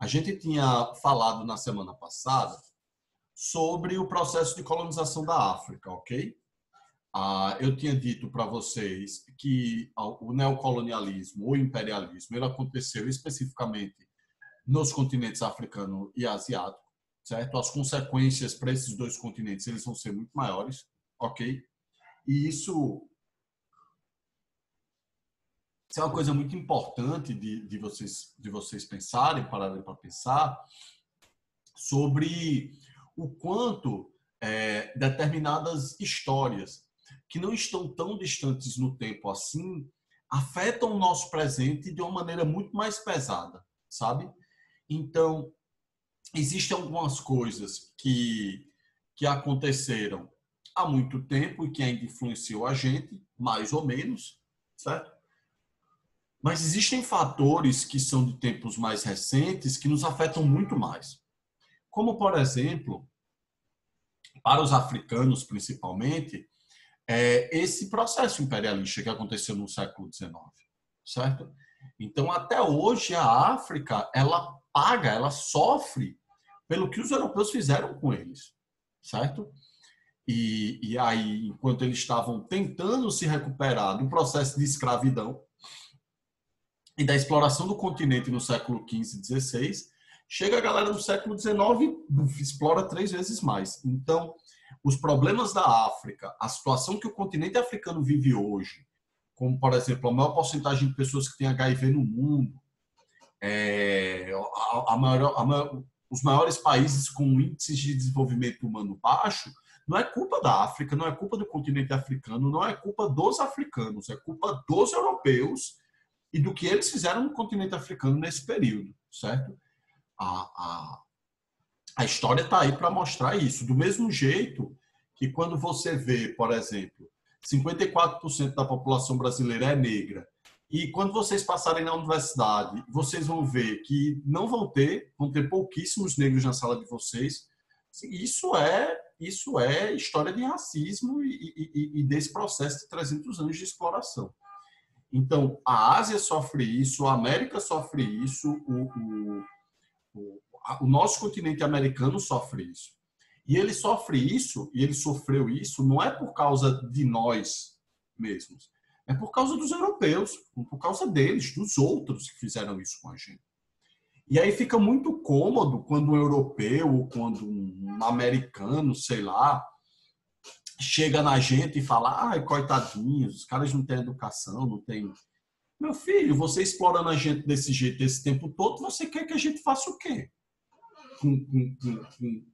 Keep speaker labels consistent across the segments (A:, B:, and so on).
A: A gente tinha falado na semana passada sobre o processo de colonização da África, ok? Eu tinha dito para vocês que o neocolonialismo ou imperialismo ele aconteceu especificamente nos continentes africano e asiático, certo? As consequências para esses dois continentes eles vão ser muito maiores, ok? E isso é uma coisa muito importante de vocês pensarem, pararem para pensar sobre o quanto determinadas histórias que não estão tão distantes no tempo assim afetam o nosso presente de uma maneira muito mais pesada, sabe? Então, existem algumas coisas que aconteceram há muito tempo e que ainda influenciou a gente, mais ou menos, certo? Mas existem fatores que são de tempos mais recentes que nos afetam muito mais. Como, por exemplo, para os africanos, principalmente, esse processo imperialista que aconteceu no século XIX, certo? Então, até hoje, a África, ela paga, ela sofre pelo que os europeus fizeram com eles, certo? E aí, enquanto eles estavam tentando se recuperar do processo de escravidão, e da exploração do continente no século XV e XVI, chega a galera do século XIX e explora 3 vezes mais. Então, os problemas da África, a situação que o continente africano vive hoje, como, por exemplo, a maior porcentagem de pessoas que têm HIV no mundo, os maiores países com índices de desenvolvimento humano baixo, não é culpa da África, não é culpa do continente africano, não é culpa dos africanos, é culpa dos europeus e do que eles fizeram no continente africano nesse período, certo? A história está aí para mostrar isso. Do mesmo jeito que quando você vê, por exemplo, 54% da população brasileira é negra, e quando vocês passarem na universidade, vocês vão ver que não vão ter pouquíssimos negros na sala de vocês. Isso é história de racismo e desse processo de 300 anos de exploração. Então, a Ásia sofre isso, a América sofre isso, o nosso continente americano sofre isso. E ele sofre isso, e ele sofreu isso, não é por causa de nós mesmos, é por causa dos europeus, por causa deles, dos outros que fizeram isso com a gente. E aí fica muito cômodo quando um europeu, ou quando um americano, sei lá, chega na gente e fala, ai, coitadinhos, os caras não têm educação, não têm... Meu filho, você explorando a gente desse jeito, esse tempo todo, você quer que a gente faça o quê?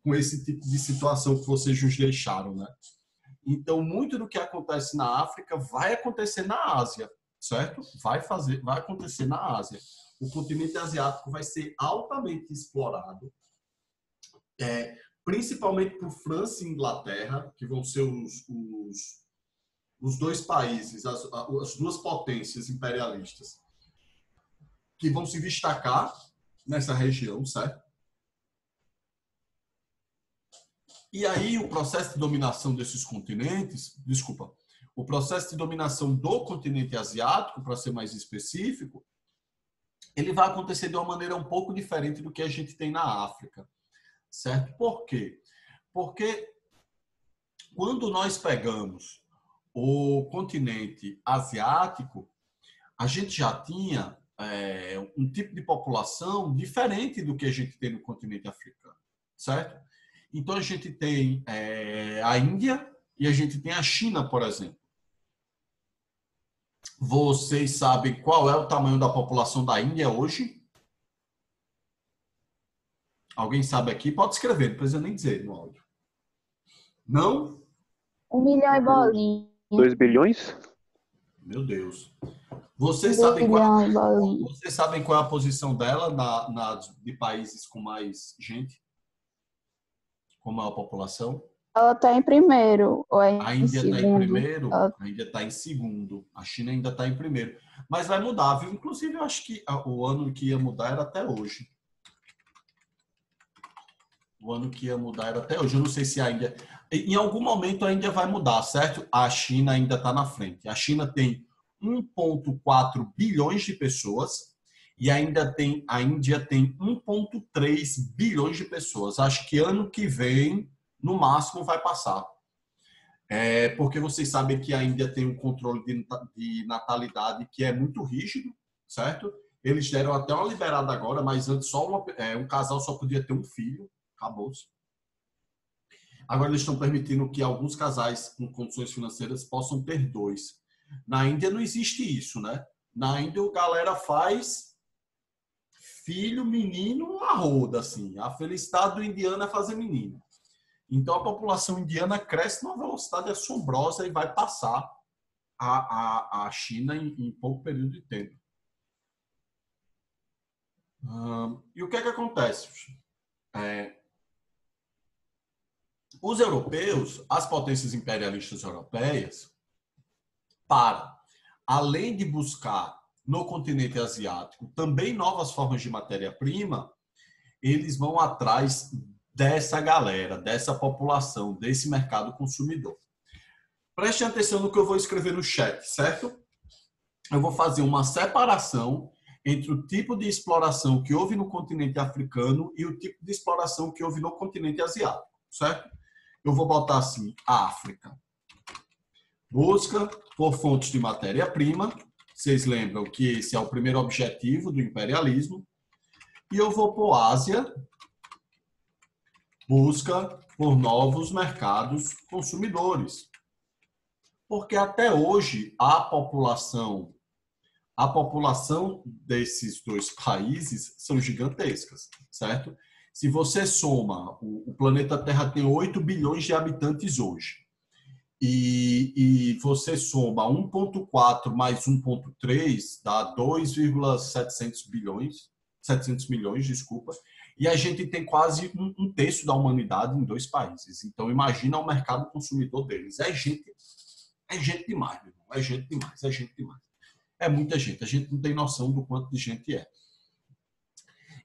A: Com esse tipo de situação que vocês nos deixaram, né? Então, muito do que acontece na África vai acontecer na Ásia, certo? Vai acontecer na Ásia. O continente asiático vai ser altamente explorado, principalmente por França e Inglaterra, que vão ser os dois países, as duas potências imperialistas, que vão se destacar nessa região, certo? E aí o processo de dominação desses continentes, o processo de dominação do continente asiático, para ser mais específico, ele vai acontecer de uma maneira um pouco diferente do que a gente tem na África, certo? Por quê? Porque quando nós pegamos o continente asiático, a gente já tinha um tipo de população diferente do que a gente tem no continente africano, certo? Então, a gente tem a Índia e a gente tem a China, por exemplo. Vocês sabem qual é o tamanho da população da Índia hoje? Alguém sabe aqui? Pode escrever, não precisa nem dizer no áudio. Não?
B: 1 milhão e bolinha.
C: 2 bilhões?
A: Meu Deus. Vocês sabem qual é a posição dela de países com mais gente? Com maior população?
B: Ela está em primeiro. Ou
A: a Índia está em primeiro, a Índia está em segundo, a China ainda está em primeiro. Mas vai mudar, viu? Inclusive, eu acho que o ano que ia mudar era até hoje. O ano que ia mudar era até hoje. Eu não sei se a Índia... Em algum momento a Índia vai mudar, certo? A China ainda está na frente. A China tem 1,4 bilhões de pessoas E a Índia tem 1,3 bilhões de pessoas. Acho que ano que vem, no máximo, vai passar. Porque vocês sabem que a Índia tem um controle de natalidade que é muito rígido, certo? Eles deram até uma liberada agora, mas antes só um casal só podia ter um filho, acabou-se. Agora eles estão permitindo que alguns casais com condições financeiras possam ter dois. Na Índia não existe isso, né? Na Índia a galera faz filho, menino, a roda, assim. A felicidade do indiano é fazer menino. Então a população indiana cresce numa velocidade assombrosa e vai passar a China em pouco período de tempo. E o que é que acontece? Os europeus, as potências imperialistas europeias, além de buscar no continente asiático também novas formas de matéria-prima, eles vão atrás dessa galera, dessa população, desse mercado consumidor. Preste atenção no que eu vou escrever no chat, certo? Eu vou fazer uma separação entre o tipo de exploração que houve no continente africano e o tipo de exploração que houve no continente asiático, certo? Eu vou botar assim, África. Busca por fontes de matéria-prima. Vocês lembram que esse é o primeiro objetivo do imperialismo. E eu vou pôr Ásia. Busca por novos mercados consumidores. Porque até hoje a população desses dois países são gigantescas, certo? Se você soma, o planeta Terra tem 8 bilhões de habitantes hoje. E você soma 1,4 mais 1,3 dá 2,700 bilhões, 700 milhões, desculpa. E a gente tem quase um terço da humanidade em dois países. Então, imagina o mercado consumidor deles. É gente demais, meu irmão. É gente demais, é gente demais. É muita gente. A gente não tem noção do quanto de gente é.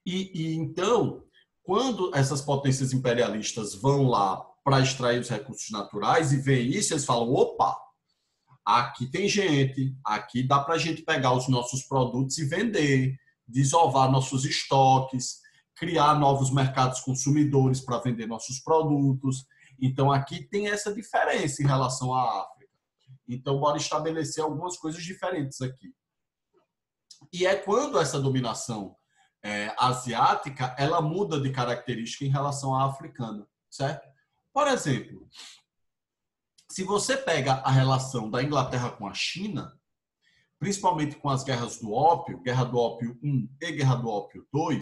A: Então, quando essas potências imperialistas vão lá para extrair os recursos naturais e veem isso, eles falam, opa, aqui tem gente, aqui dá para a gente pegar os nossos produtos e vender, desovar nossos estoques, criar novos mercados consumidores para vender nossos produtos. Então, aqui tem essa diferença em relação à África. Então, bora estabelecer algumas coisas diferentes aqui. E é quando essa dominação asiática, ela muda de característica em relação à africana, certo? Por exemplo, se você pega a relação da Inglaterra com a China, principalmente com as guerras do ópio, Guerra do Ópio I e Guerra do Ópio II,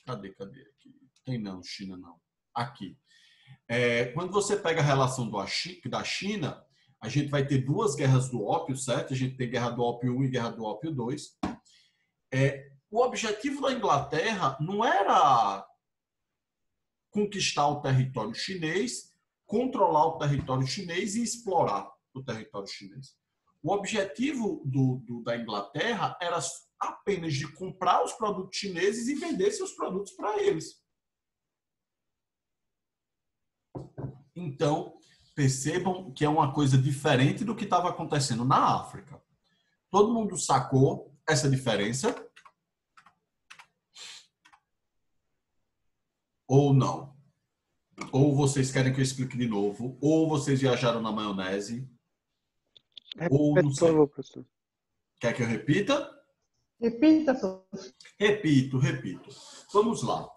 A: cadê aqui? Tem não, China não. Aqui. Quando você pega a relação da China, a gente vai ter duas guerras do ópio, certo? A gente tem Guerra do Ópio I e Guerra do Ópio II. O objetivo da Inglaterra não era conquistar o território chinês, controlar o território chinês e explorar o território chinês. O objetivo da Inglaterra era apenas de comprar os produtos chineses e vender seus produtos para eles. Então, percebam que é uma coisa diferente do que estava acontecendo na África. Todo mundo sacou essa diferença? Ou não? Ou vocês querem que eu explique de novo? Ou vocês viajaram na maionese? Ou não sei.
C: Professor.
A: Quer que eu repita?
D: Repita, professor.
A: Repito. Vamos lá.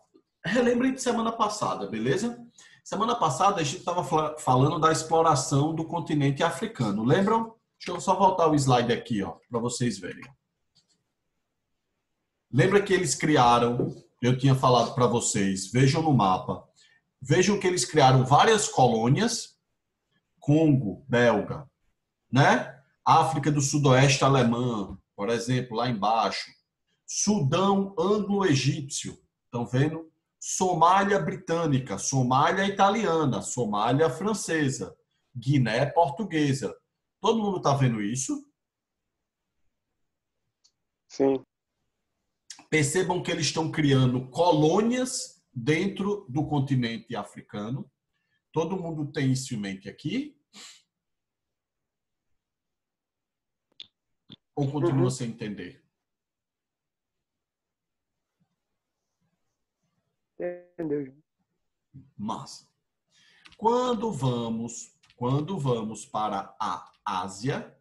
A: Relembrem de semana passada, beleza? Semana passada a gente estava falando da exploração do continente africano. Lembram? Deixa eu só voltar o slide aqui, ó, para vocês verem. Lembra que eles criaram, eu tinha falado para vocês, vejam no mapa, vejam que eles criaram várias colônias, Congo, belga, né? África do Sudoeste alemã, por exemplo, lá embaixo. Sudão anglo-egípcio, estão vendo? Somália britânica, Somália italiana, Somália francesa, Guiné portuguesa. Todo mundo está vendo isso?
C: Sim.
A: Percebam que eles estão criando colônias dentro do continente africano. Todo mundo tem isso em mente aqui? Ou continua sem entender?
D: Entendeu?
A: Massa. Quando vamos para a Ásia,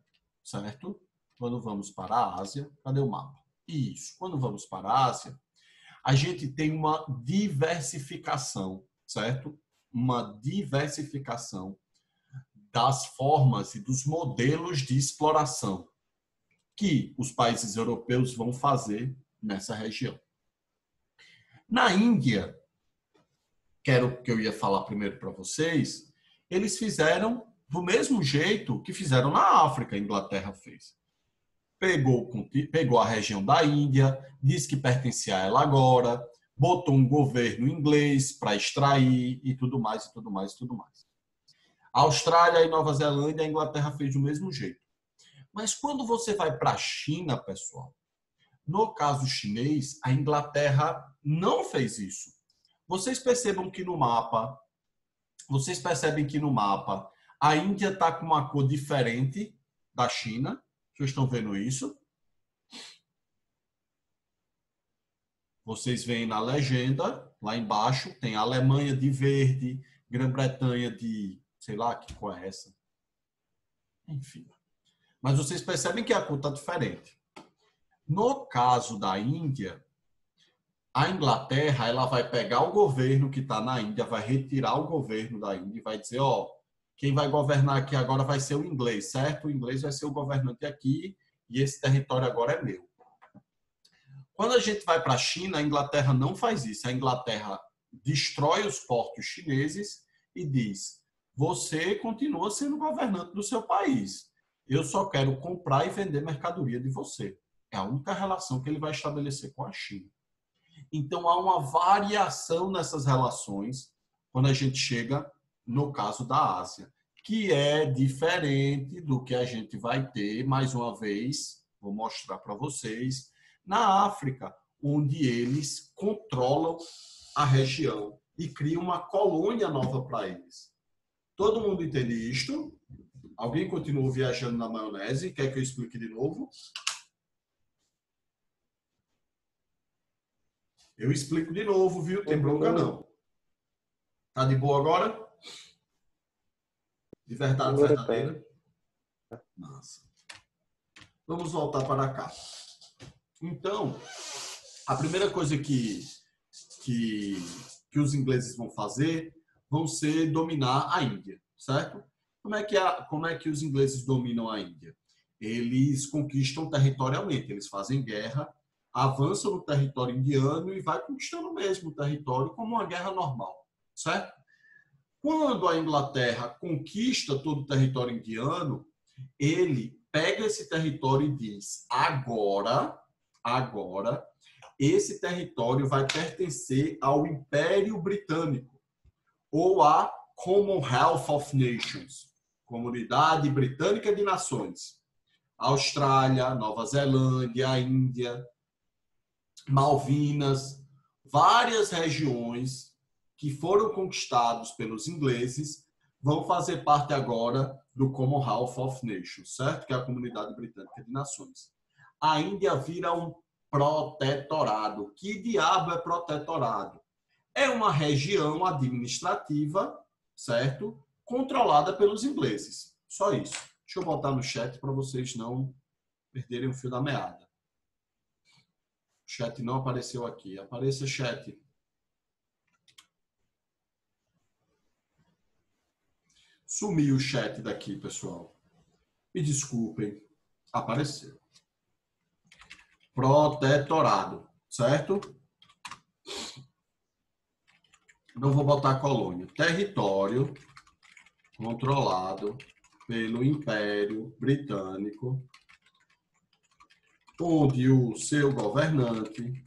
A: certo? Quando vamos para a Ásia, cadê o mapa? Isso. Quando vamos para a Ásia, a gente tem uma diversificação, certo? Uma diversificação das formas e dos modelos de exploração que os países europeus vão fazer nessa região. Na Índia, que era o que eu ia falar primeiro para vocês, eles fizeram do mesmo jeito que fizeram na África, a Inglaterra fez. Pegou a região da Índia, disse que pertencia a ela agora, botou um governo inglês para extrair e tudo mais, e tudo mais, e tudo mais. A Austrália e Nova Zelândia, a Inglaterra fez do mesmo jeito. Mas quando você vai para a China, pessoal, no caso chinês, a Inglaterra não fez isso. Vocês percebem que no mapa, a Índia está com uma cor diferente da China. Vocês estão vendo isso? Vocês veem na legenda, lá embaixo, tem a Alemanha de verde, Grã-Bretanha de, sei lá, que cor é essa? Enfim. Mas vocês percebem que a cor está diferente. No caso da Índia, a Inglaterra ela vai pegar o governo que está na Índia, vai retirar o governo da Índia e vai dizer, ó, quem vai governar aqui agora vai ser o inglês, certo? O inglês vai ser o governante aqui e esse território agora é meu. Quando a gente vai para a China, a Inglaterra não faz isso. A Inglaterra destrói os portos chineses e diz, você continua sendo governante do seu país. Eu só quero comprar e vender mercadoria de você. É a única relação que ele vai estabelecer com a China. Então, há uma variação nessas relações quando a gente chega no caso da Ásia, que é diferente do que a gente vai ter, mais uma vez, vou mostrar para vocês, na África, onde eles controlam a região e criam uma colônia nova para eles. Todo mundo entende isto? Alguém continua viajando na maionese? Quer que eu explique de novo? Eu explico de novo, viu? Tem bronca não. Tá de boa agora? De verdade verdadeira? Massa. Vamos voltar para cá. Então, a primeira coisa que os ingleses vão fazer vão ser dominar a Índia, certo? Como é que os ingleses dominam a Índia? Eles conquistam territorialmente, eles fazem guerra, avançam no território indiano e vai conquistando mesmo o território como uma guerra normal, certo? Quando a Inglaterra conquista todo o território indiano, ele pega esse território e diz, agora, esse território vai pertencer ao Império Britânico, ou à Commonwealth of Nations, Comunidade Britânica de Nações. Austrália, Nova Zelândia, Índia, Malvinas, várias regiões que foram conquistados pelos ingleses vão fazer parte agora do Commonwealth of Nations, certo? Que é a Comunidade Britânica de Nações. A Índia vira um protetorado. Que diabo é protetorado? É uma região administrativa, certo? Controlada pelos ingleses. Só isso. Deixa eu botar no chat para vocês não perderem o fio da meada. O chat não apareceu aqui. Apareça, chat. Sumiu o chat daqui, pessoal. Me desculpem. Apareceu. Protetorado, certo? Não vou botar colônia. Território controlado pelo Império Britânico, onde o seu governante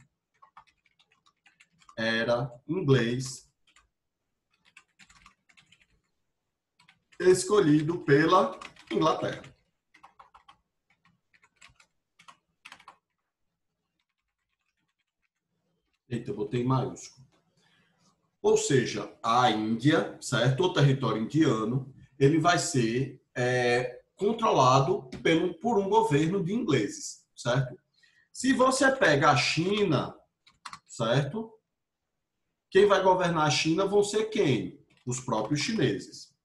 A: era inglês, escolhido pela Inglaterra. Eita, eu botei em maiúsculo. Ou seja, a Índia, certo? O território indiano, ele vai ser controlado por um governo de ingleses, certo? Se você pega a China, certo? Quem vai governar a China vão ser quem? Os próprios chineses.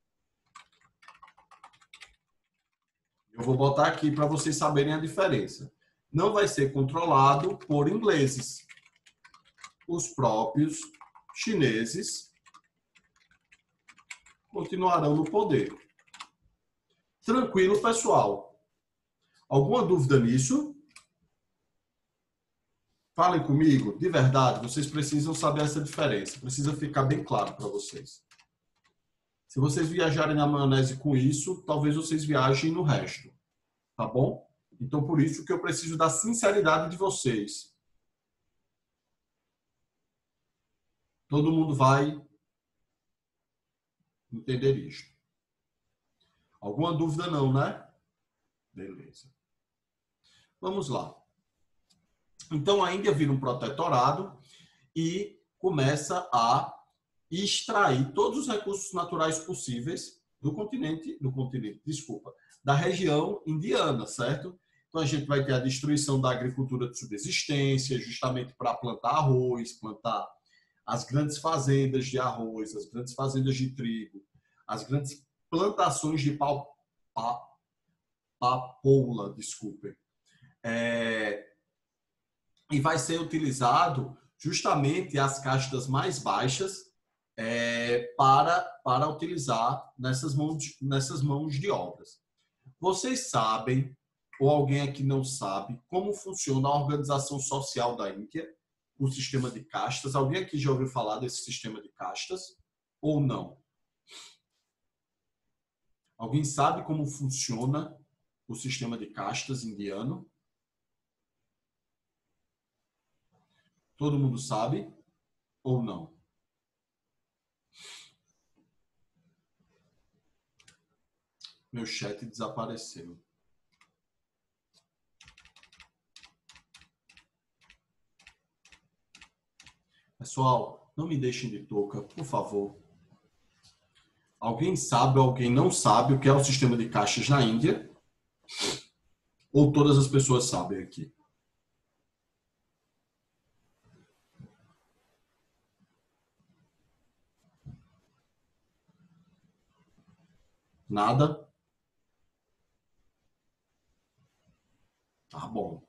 A: Eu vou botar aqui para vocês saberem a diferença. Não vai ser controlado por ingleses. Os próprios chineses continuarão no poder. Tranquilo, pessoal? Alguma dúvida nisso? Falem comigo, de verdade, vocês precisam saber essa diferença. Precisa ficar bem claro para vocês. Se vocês viajarem na maionese com isso, talvez vocês viajem no resto. Tá bom? Então, por isso que eu preciso da sinceridade de vocês. Todo mundo vai entender isto. Alguma dúvida não, né? Beleza. Vamos lá. Então, a Índia vira um protetorado e começa a extrair todos os recursos naturais possíveis da região indiana, certo? Então, a gente vai ter a destruição da agricultura de subsistência, justamente para plantar arroz, plantar as grandes fazendas de arroz, as grandes fazendas de trigo, as grandes plantações de papoula, desculpem. E vai ser utilizado justamente as castas mais baixas para utilizar nessas mãos de obras. Vocês sabem, ou alguém aqui não sabe, como funciona a organização social da Índia, o sistema de castas? Alguém aqui já ouviu falar desse sistema de castas ou não? Alguém sabe como funciona o sistema de castas indiano? Todo mundo sabe ou não? Meu chat desapareceu. Pessoal, não me deixem de touca, por favor. Alguém sabe ou alguém não sabe o que é o sistema de castas na Índia? Ou todas as pessoas sabem aqui? Nada? Tá bom.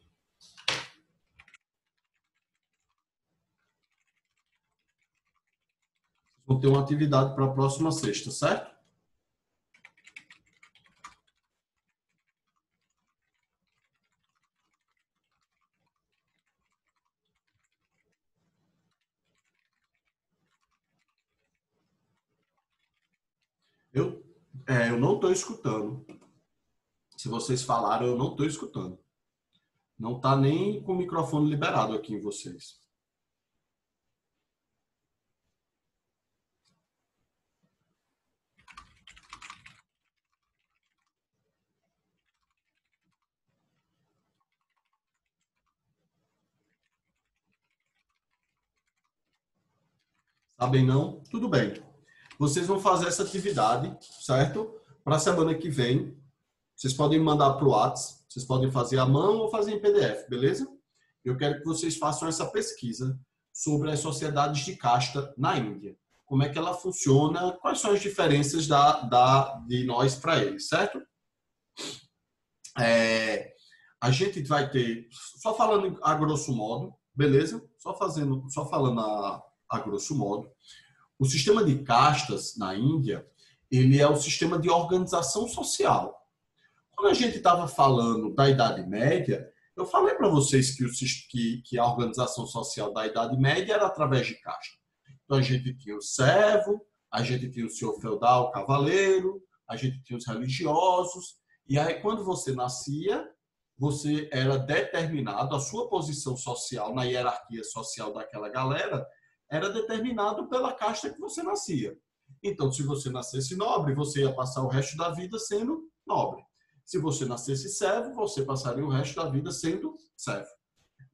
A: Vou ter uma atividade para a próxima sexta, certo? Eu não estou escutando. Se vocês falaram, eu não estou escutando. Não está nem com o microfone liberado aqui em vocês. Sabem não? Tudo bem. Vocês vão fazer essa atividade, certo? Para a semana que vem. Vocês podem mandar para o WhatsApp. Vocês podem fazer à mão ou fazer em PDF, beleza? Eu quero que vocês façam essa pesquisa sobre as sociedades de casta na Índia. Como é que ela funciona, quais são as diferenças de nós para eles, certo? A gente vai ter, só falando a grosso modo, beleza? Só falando a grosso modo, o sistema de castas na Índia, ele é o sistema de organização social. Quando a gente estava falando da Idade Média, eu falei para vocês que a organização social da Idade Média era através de casta. Então, a gente tinha o servo, a gente tinha o senhor feudal, o cavaleiro, a gente tinha os religiosos. E aí, quando você nascia, você era determinado, a sua posição social na hierarquia social daquela galera era determinado pela casta que você nascia. Então, se você nascesse nobre, você ia passar o resto da vida sendo nobre. Se você nascesse servo, você passaria o resto da vida sendo servo.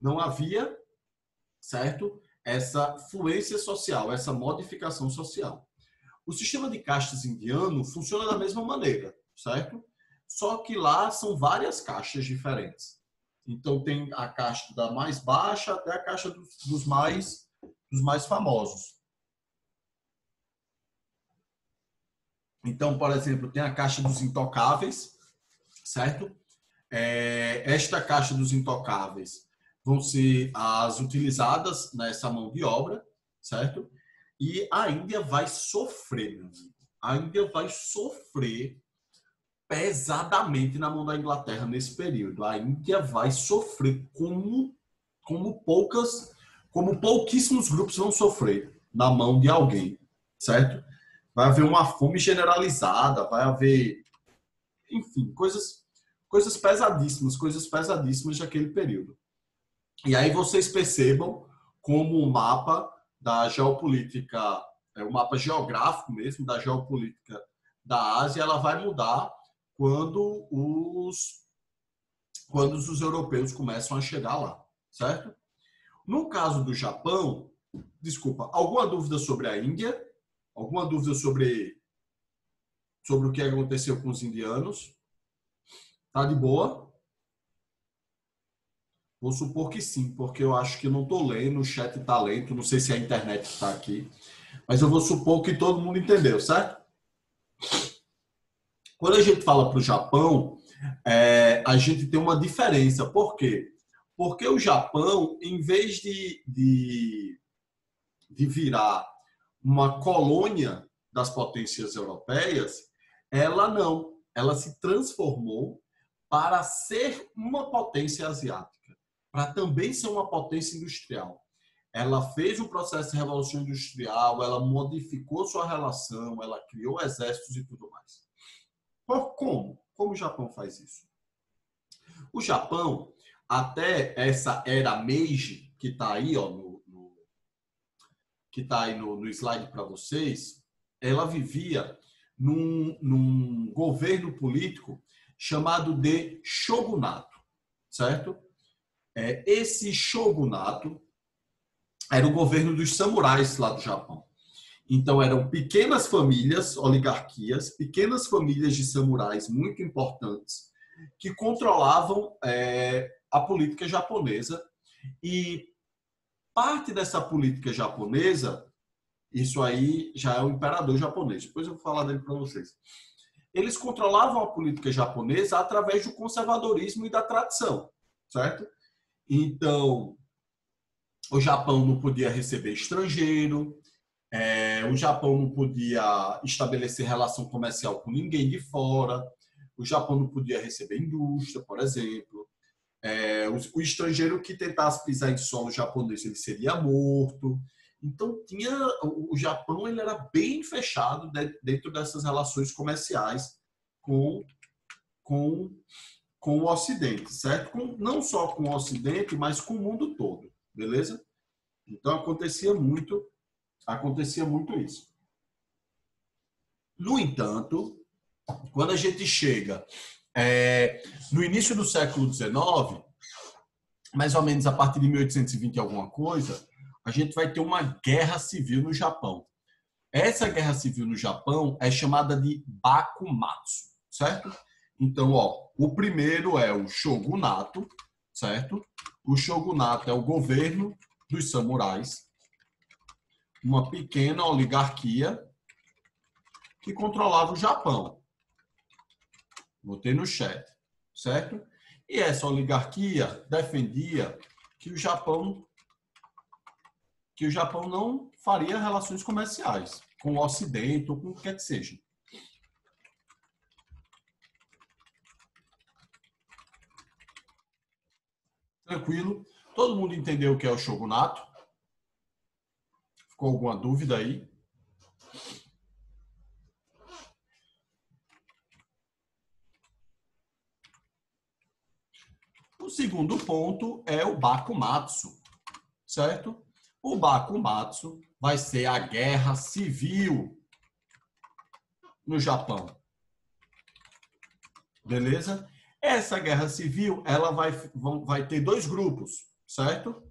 A: Não havia, certo, essa fluência social, essa modificação social. O sistema de castas indiano funciona da mesma maneira, certo? Só que lá são várias castas diferentes. Então, tem a casta da mais baixa até a casta dos mais famosos. Então, por exemplo, tem a caixa dos intocáveis, certo? Esta caixa dos intocáveis vão ser as utilizadas nessa mão de obra, certo? E a Índia vai sofrer, meu amigo. A Índia vai sofrer pesadamente na mão da Inglaterra nesse período. A Índia vai sofrer como pouquíssimos grupos vão sofrer na mão de alguém, certo? Vai haver uma fome generalizada, vai haver, enfim, coisas pesadíssimas daquele período. E aí vocês percebam como o mapa da geopolítica, o mapa geográfico mesmo da geopolítica da Ásia, ela vai mudar quando os europeus começam a chegar lá, certo? No caso do Japão, desculpa, alguma dúvida sobre a Índia? Alguma dúvida sobre o que aconteceu com os indianos? Tá de boa? Vou supor que sim, porque eu acho que eu não estou lendo, o chat está lento, não sei se a internet está aqui, mas eu vou supor que todo mundo entendeu, certo? Quando a gente fala para o Japão, a gente tem uma diferença. Por quê? Porque o Japão, em vez de virar uma colônia das potências europeias, ela se transformou para ser uma potência asiática, para também ser uma potência industrial. Ela fez o processo de revolução industrial, ela modificou sua relação, ela criou exércitos e tudo mais. Como? Como o Japão faz isso? O Japão, até essa era Meiji, que está aí, ó, que está aí no slide para vocês, ela vivia num governo político chamado de shogunato, certo? Esse shogunato era o governo dos samurais lá do Japão. Então, eram pequenas famílias, oligarquias, pequenas famílias de samurais muito importantes que controlavam a política japonesa. E parte dessa política japonesa, isso aí já é o imperador japonês, depois eu vou falar dele para vocês. Eles controlavam a política japonesa através do conservadorismo e da tradição, certo? Então, o Japão não podia receber estrangeiro, o Japão não podia estabelecer relação comercial com ninguém de fora, o Japão não podia receber indústria, por exemplo. O estrangeiro que tentasse pisar em solo japonês, ele seria morto. Então, o Japão ele era bem fechado dentro dessas relações comerciais com o Ocidente, certo? Não só com o Ocidente, mas com o mundo todo, beleza? Então, acontecia muito isso. No entanto, quando a gente chega no início do século XIX, mais ou menos a partir de 1820 alguma coisa, a gente vai ter uma guerra civil no Japão. Essa guerra civil no Japão é chamada de Bakumatsu, certo? Então, o primeiro é o shogunato, certo? O shogunato é o governo dos samurais, uma pequena oligarquia que controlava o Japão. Botei no chat, certo? E essa oligarquia defendia que o Japão não faria relações comerciais com o Ocidente ou com o que quer que seja. Tranquilo? Todo mundo entendeu o que é o shogunato? Ficou alguma dúvida aí? O segundo ponto é o Bakumatsu, certo? O Bakumatsu vai ser a guerra civil no Japão. Beleza? Essa guerra civil, ela vai ter dois grupos, certo?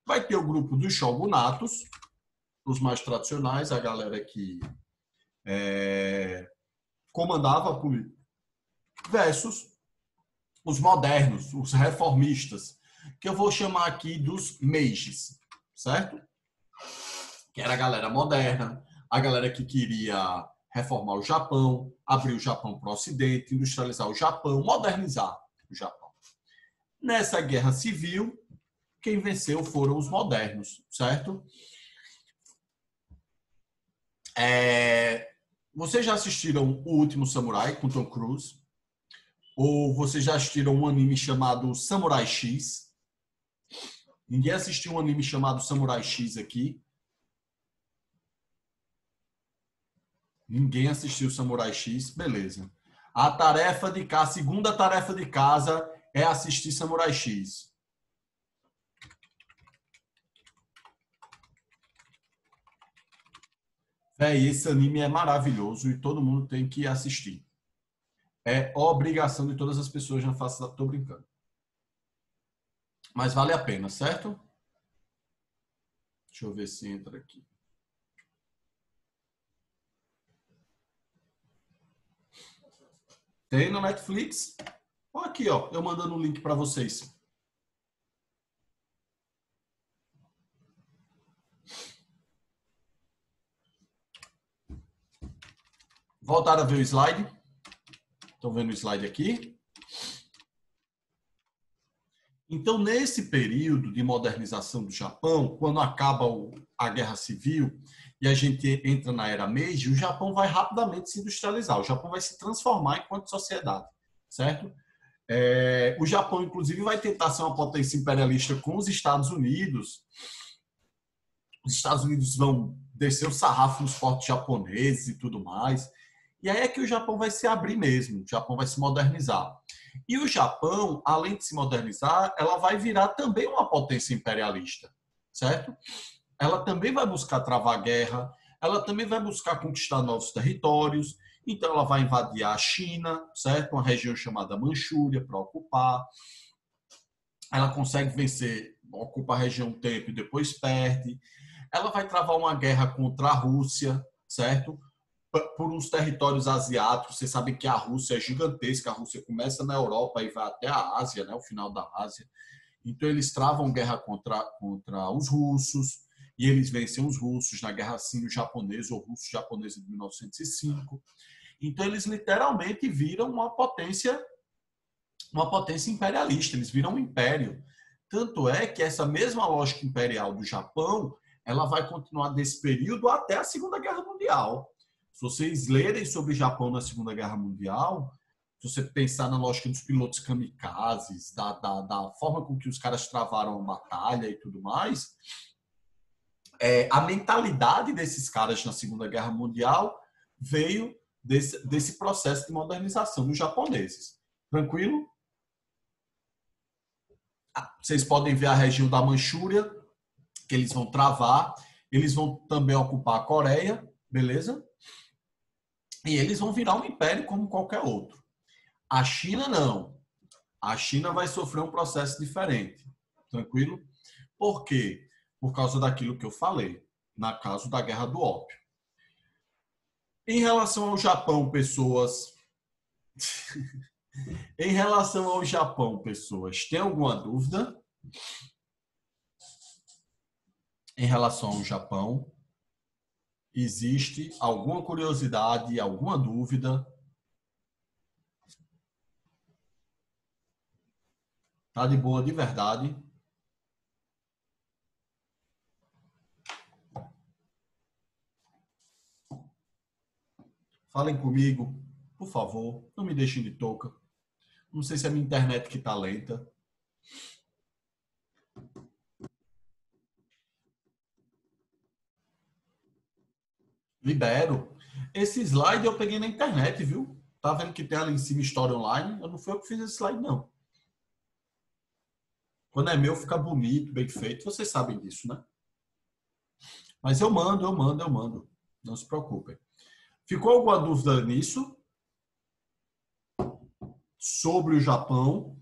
A: Vai ter o grupo dos shogunatos, os mais tradicionais, a galera que comandava a política, versus os modernos, os reformistas, que eu vou chamar aqui dos Meijis, certo? Que era a galera moderna, a galera que queria reformar o Japão, abrir o Japão para o Ocidente, industrializar o Japão, modernizar o Japão. Nessa guerra civil, quem venceu foram os modernos, certo? Vocês já assistiram O Último Samurai com Tom Cruise? Ou vocês já assistiram um anime chamado Samurai X? Ninguém assistiu um anime chamado Samurai X aqui? Ninguém assistiu Samurai X? Beleza. A segunda tarefa de casa é assistir Samurai X. Esse anime é maravilhoso e todo mundo tem que assistir. É obrigação de todas as pessoas na face da... Tô brincando. Mas vale a pena, certo? Deixa eu ver se entra aqui. Tem no Netflix? Olha aqui, ó, eu mandando o link para vocês. Voltaram a ver o slide? Estão vendo o slide aqui? Então, nesse período de modernização do Japão, quando acaba a Guerra Civil e a gente entra na Era Meiji, o Japão vai rapidamente se industrializar. O Japão vai se transformar enquanto sociedade, certo? O Japão, inclusive, vai tentar ser uma potência imperialista com os Estados Unidos. Os Estados Unidos vão descer o sarrafo nos portos japoneses e tudo mais. E aí é que o Japão vai se abrir mesmo, o Japão vai se modernizar. E o Japão, além de se modernizar, ela vai virar também uma potência imperialista, certo? Ela também vai buscar travar guerra, ela também vai buscar conquistar novos territórios, então ela vai invadir a China, certo? Uma região chamada Manchúria para ocupar. Ela consegue vencer, ocupa a região um tempo e depois perde. Ela vai travar uma guerra contra a Rússia, certo? Por uns territórios asiáticos. Vocês sabem que a Rússia é gigantesca. A Rússia começa na Europa e vai até a Ásia, né? O final da Ásia. Então, eles travam guerra contra os russos e eles vencem os russos na Guerra Sino-Japonesa ou Russo-Japonesa de 1905. Então, eles literalmente viram uma potência imperialista. Eles viram um império. Tanto é que essa mesma lógica imperial do Japão, ela vai continuar desse período até a Segunda Guerra Mundial. Se vocês lerem sobre o Japão na Segunda Guerra Mundial, se você pensar na lógica dos pilotos kamikazes, da forma com que os caras travaram a batalha e tudo mais, a mentalidade desses caras na Segunda Guerra Mundial veio desse processo de modernização dos japoneses. Tranquilo? Vocês podem ver a região da Manchúria, que eles vão travar. Eles vão também ocupar a Coreia, beleza? E eles vão virar um império como qualquer outro. A China não. A China vai sofrer um processo diferente. Tranquilo? Por quê? Por causa daquilo que eu falei, na caso da Guerra do Ópio. Em relação ao Japão, pessoas... Em relação ao Japão, pessoas, tem alguma dúvida? Em relação ao Japão, existe alguma curiosidade, alguma dúvida? Tá de boa de verdade? Falem comigo, por favor, não me deixem de touca. Não sei se é a minha internet que tá lenta. Libero. Esse slide eu peguei na internet, viu? Tá vendo que tem ali em cima História Online? Eu não fui eu que fiz esse slide, não. Quando é meu, fica bonito, bem feito. Vocês sabem disso, né? Mas eu mando. Não se preocupem. Ficou alguma dúvida nisso? Sobre o Japão?